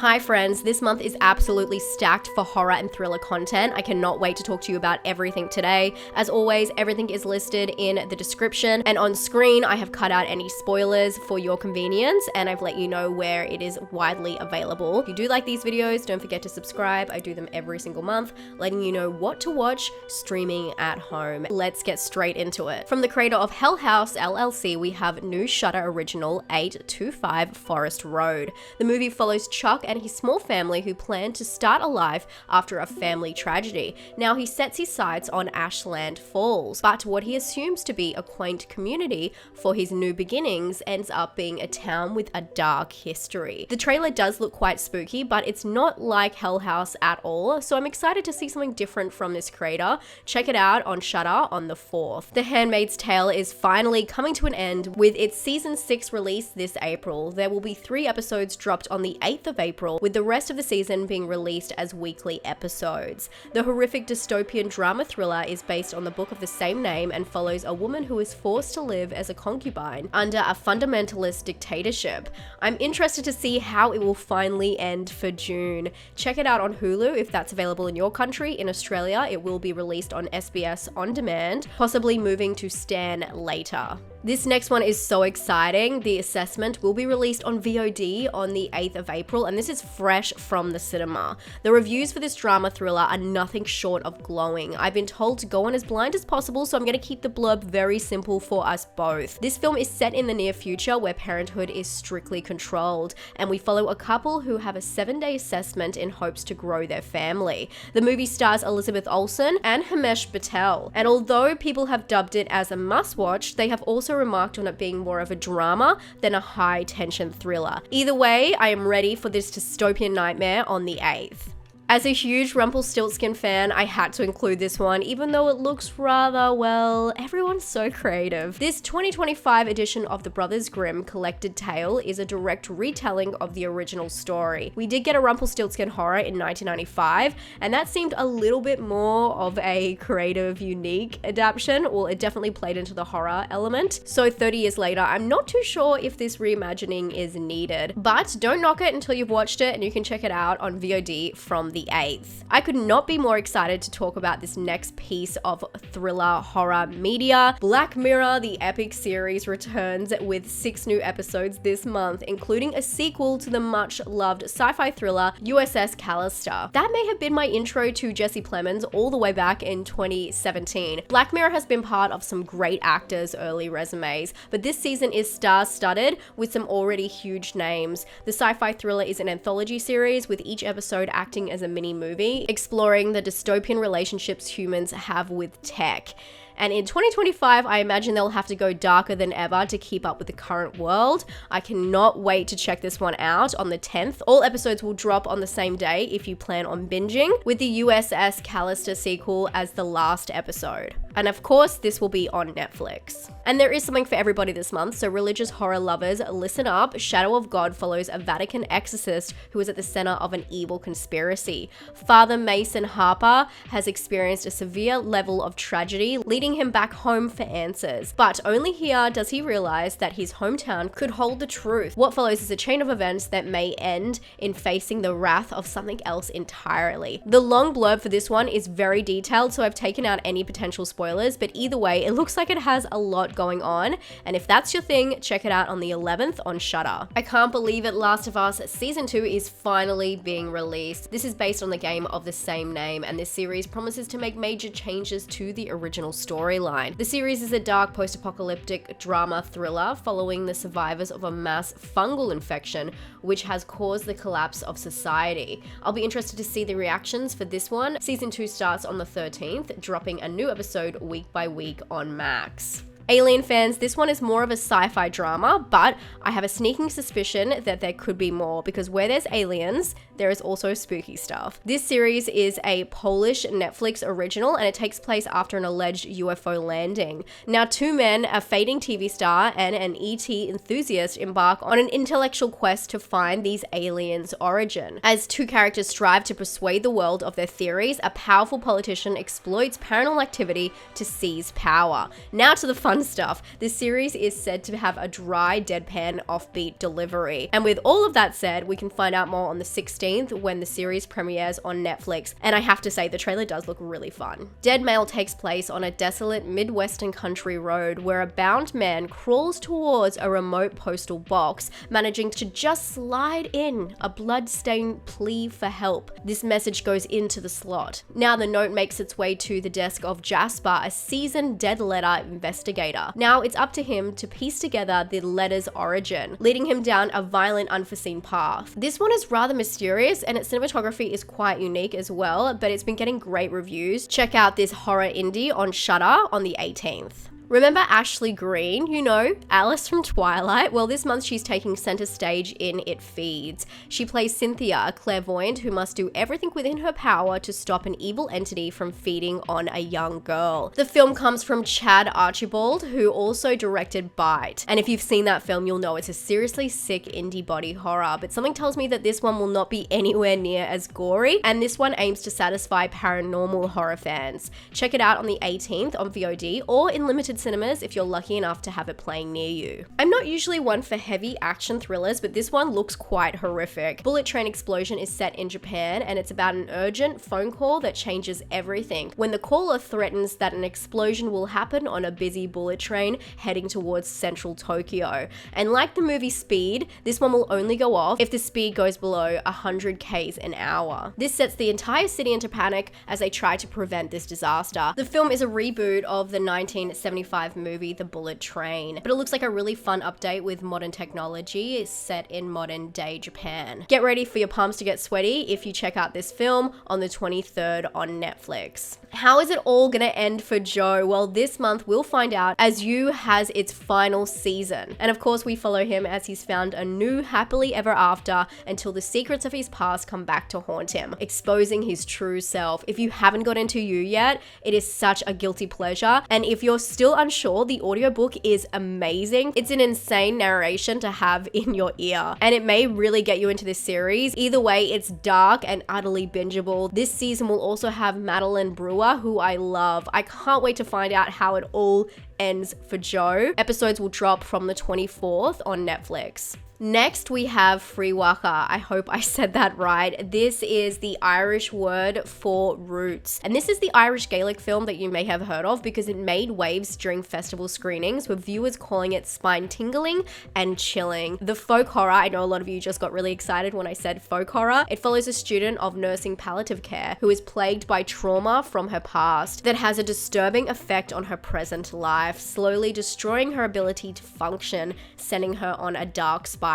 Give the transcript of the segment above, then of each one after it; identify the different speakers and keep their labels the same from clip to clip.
Speaker 1: Hi friends, this month is absolutely stacked for horror and thriller content. I cannot wait to talk to you about everything today. As always, everything is listed in the description, and on screen I have cut out any spoilers for your convenience, and I've let you know where it is widely available. If you do like these videos, don't forget to subscribe. I do them every single month, letting you know what to watch streaming at home. Let's get straight into it. From the creator of Hell House LLC, we have new Shudder original 825 Forest Road. The movie follows Chuck and his small family who plan to start a life after a family tragedy. Now he sets his sights on Ashland Falls, but what he assumes to be a quaint community for his new beginnings ends up being a town with a dark history. The trailer does look quite spooky, but it's not like Hell House at all, so I'm excited to see something different from this creator. Check it out on Shudder on the 4th. The Handmaid's Tale is finally coming to an end with its season 6 release this April. There will be 3 episodes dropped on the 8th of April, with the rest of the season being released as weekly episodes. The horrific dystopian drama thriller is based on the book of the same name and follows a woman who is forced to live as a concubine under a fundamentalist dictatorship. I'm interested to see how it will finally end for June. Check it out on Hulu if that's available in your country. In Australia, it will be released on SBS On Demand, possibly moving to Stan later. This next one is so exciting. The Assessment will be released on VOD on the 8th of April, and this is fresh from the cinema. The reviews for this drama thriller are nothing short of glowing. I've been told to go on as blind as possible, so I'm going to keep the blurb very simple for us both. This film is set in the near future where parenthood is strictly controlled, and we follow a couple who have a 7-day assessment in hopes to grow their family. The movie stars Elizabeth Olsen and Himesh Patel, and although people have dubbed it as a must-watch, they have also remarked on it being more of a drama than a high-tension thriller. Either way, I am ready for this dystopian nightmare on the 8th. As a huge Rumplestiltskin fan, I had to include this one, even though it looks rather, well, everyone's so creative. This 2025 edition of the Brothers Grimm collected tale is a direct retelling of the original story. We did get a Rumpelstiltskin horror in 1995, and that seemed a little bit more of a creative, unique adaptation. Well, it definitely played into the horror element. So 30 years later, I'm not too sure if this reimagining is needed, but don't knock it until you've watched it, and you can check it out on VOD from the 8th. I could not be more excited to talk about this next piece of thriller horror media. Black Mirror, the epic series, returns with 6 new episodes this month, including a sequel to the much-loved sci-fi thriller USS Callister. That may have been my intro to Jesse Plemons all the way back in 2017. Black Mirror has been part of some great actors' early resumes, but this season is star-studded with some already huge names. The sci-fi thriller is an anthology series, with each episode acting as a mini movie exploring the dystopian relationships humans have with tech. And in 2025, I imagine they'll have to go darker than ever to keep up with the current world. I cannot wait to check this one out on the 10th. All episodes will drop on the same day if you plan on binging, with the USS Callister sequel as the last episode. And of course, this will be on Netflix. And there is something for everybody this month, so religious horror lovers, listen up. Shadow of God follows a Vatican exorcist who is at the center of an evil conspiracy. Father Mason Harper has experienced a severe level of tragedy, leading him back home for answers. But only here does he realize that his hometown could hold the truth. What follows is a chain of events that may end in facing the wrath of something else entirely. The long blurb for this one is very detailed, so I've taken out any potential spoilers, but either way, it looks like it has a lot going on, and if that's your thing, check it out on the 11th on Shudder. I can't believe it, Last of Us Season 2 is finally being released. This is based on the game of the same name, and this series promises to make major changes to the original storyline. The series is a dark post-apocalyptic drama thriller following the survivors of a mass fungal infection which has caused the collapse of society. I'll be interested to see the reactions for this one. Season 2 starts on the 13th, dropping a new episode week by week on Max. Alien fans, this one is more of a sci-fi drama, but I have a sneaking suspicion that there could be more, because where there's aliens, there is also spooky stuff. This series is a Polish Netflix original, and it takes place after an alleged UFO landing. Now, 2 men, a fading TV star and an ET enthusiast, embark on an intellectual quest to find these aliens' origin. As 2 characters strive to persuade the world of their theories, a powerful politician exploits paranormal activity to seize power. Now to the fun fun stuff. This series is said to have a dry, deadpan, offbeat delivery. And with all of that said, we can find out more on the 16th when the series premieres on Netflix. And I have to say, the trailer does look really fun. Dead Mail takes place on a desolate Midwestern country road where a bound man crawls towards a remote postal box, managing to just slide in a blood-stained plea for help. This message goes into the slot. Now the note makes its way to the desk of Jasper, a seasoned dead letter investigator. Now it's up to him to piece together the letter's origin, leading him down a violent, unforeseen path. This one is rather mysterious and its cinematography is quite unique as well, but it's been getting great reviews. Check out this horror indie on Shudder on the 18th. Remember Ashley Greene, you know, Alice from Twilight? Well, this month she's taking center stage in It Feeds. She plays Cynthia, a clairvoyant who must do everything within her power to stop an evil entity from feeding on a young girl. The film comes from Chad Archibald, who also directed Bite. And if you've seen that film, you'll know it's a seriously sick indie body horror, but something tells me that this one will not be anywhere near as gory, and this one aims to satisfy paranormal horror fans. Check it out on the 18th on VOD or in limited cinemas if you're lucky enough to have it playing near you. I'm not usually one for heavy action thrillers, but this one looks quite horrific. Bullet Train Explosion is set in Japan, and it's about an urgent phone call that changes everything when the caller threatens that an explosion will happen on a busy bullet train heading towards central Tokyo. And like the movie Speed, this one will only go off if the speed goes below 100 k's an hour. This sets the entire city into panic as they try to prevent this disaster. The film is a reboot of the 1975 movie The Bullet Train, but it looks like a really fun update with modern technology set in modern day Japan. Get ready for your palms to get sweaty if you check out this film on the 23rd on Netflix. How is it all gonna end for Joe? Well, this month we'll find out as You has its final season. And of course we follow him as he's found a new happily ever after until the secrets of his past come back to haunt him, exposing his true self. If you haven't got into You yet, it is such a guilty pleasure. And if you're still unsure, the audiobook is amazing. It's an insane narration to have in your ear, and it may really get you into this series. Either way, it's dark and utterly bingeable. This season will also have Madeline Brewer, who I love. I can't wait to find out how it all ends for Joe. Episodes will drop from the 24th on Netflix. Next, we have Fréwaka. I hope I said that right. This is the Irish word for roots. And this is the Irish Gaelic film that you may have heard of because it made waves during festival screenings, with viewers calling it spine-tingling and chilling. The folk horror, I know a lot of you just got really excited when I said folk horror. It follows a student of nursing palliative care who is plagued by trauma from her past that has a disturbing effect on her present life, slowly destroying her ability to function, sending her on a dark spiral.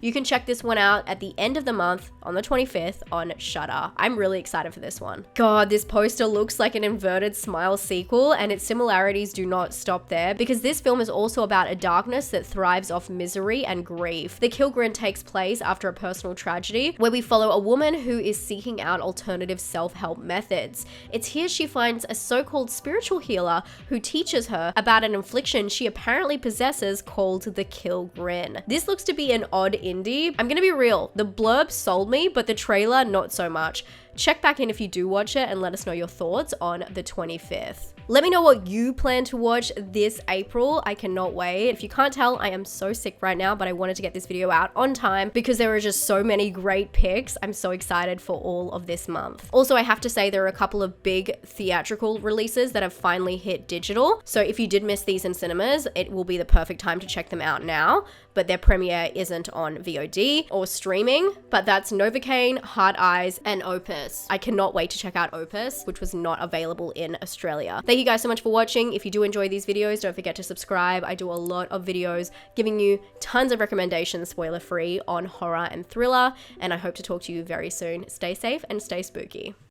Speaker 1: You can check this one out at the end of the month on the 25th on Shudder. I'm really excited for this one. God, this poster looks like an inverted smile sequel, and its similarities do not stop there because this film is also about a darkness that thrives off misery and grief. The Killgrin takes place after a personal tragedy where we follow a woman who is seeking out alternative self-help methods. It's here she finds a so-called spiritual healer who teaches her about an affliction she apparently possesses called the Killgrin. This looks to be an odd indie. I'm gonna be real, the blurb sold me, but the trailer not so much. Check back in if you do watch it and let us know your thoughts on the 25th. Let me know what you plan to watch this April. I cannot wait. If you can't tell, I am so sick right now, but I wanted to get this video out on time because there are just so many great picks. I'm so excited for all of this month. Also, I have to say there are a couple of big theatrical releases that have finally hit digital. So if you did miss these in cinemas, it will be the perfect time to check them out now. But their premiere isn't on VOD or streaming, but that's Novocaine, Heart Eyes, and Opus. I cannot wait to check out Opus, which was not available in Australia. Thank you guys so much for watching. If you do enjoy these videos, don't forget to subscribe. I do a lot of videos giving you tons of recommendations, spoiler-free, on horror and thriller, and I hope to talk to you very soon. Stay safe and stay spooky.